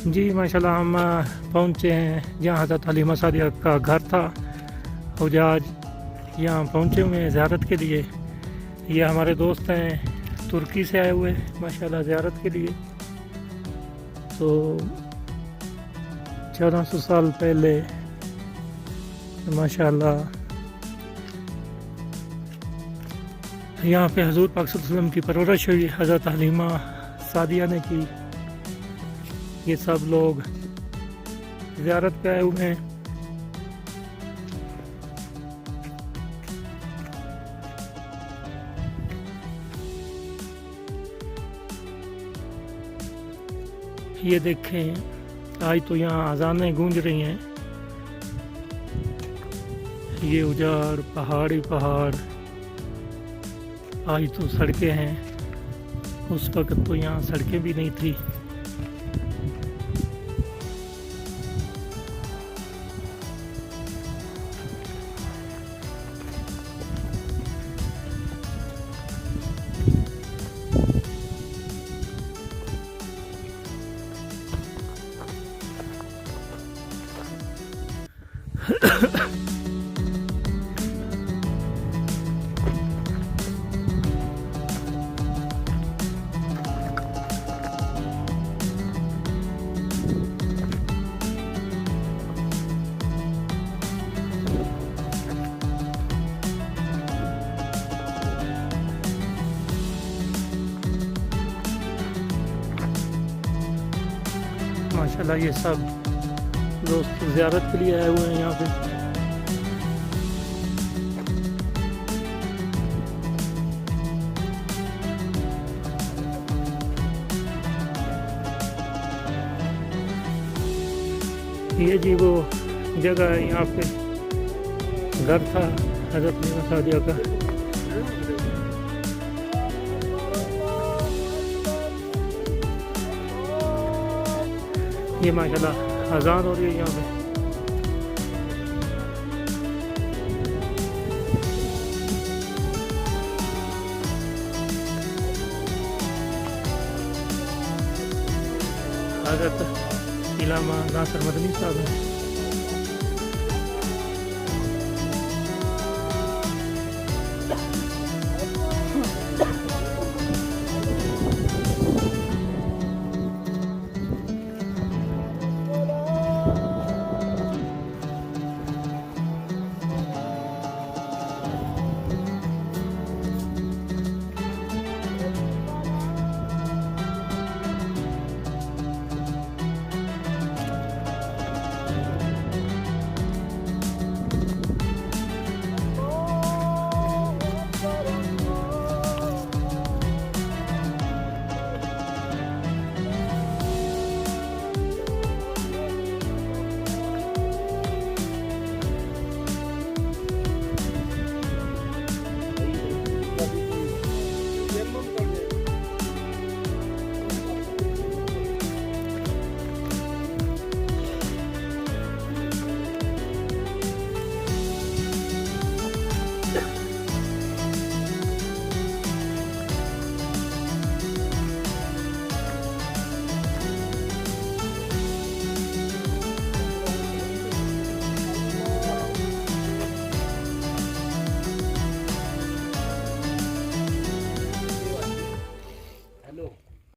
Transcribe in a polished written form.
जी माशाल्लाह हम पहुँचे हैं जहाँ हज़रत हलीमा सादिया का घर था। और आज यहाँ पहुँचे हुए हैं ज़ियारत के लिए। ये हमारे दोस्त हैं तुर्की से आए हुए माशाल्लाह ज़ियारत के लिए। तो 1400 साल पहले माशाल्लाह यहाँ पे हज़ूर पाक सल्लल्लाहु अलैहि वसल्लम की परवरिश हुई, हज़रत हलीमा सादिया ने की। ये सब लोग ज़ियारत पे आए हुए हैं। ये देखें आज तो यहाँ अज़ानें गूंज रही हैं। ये उजाड़ पहाड़ी पहाड़, आज तो सड़कें हैं, उस वक्त तो यहाँ सड़कें भी नहीं थी। माशाल्लाह ये सब दोस्त ज़ियारत के लिए आए हुए हैं यहाँ पे। ये जी वो जगह है, यहाँ पे घर था हज़रत हलीमा सादिया का। ये माशाल्लाह अज़ान हो रही है यहाँ पे। हज़रत इलामा नासिर मदनी साहब हैं।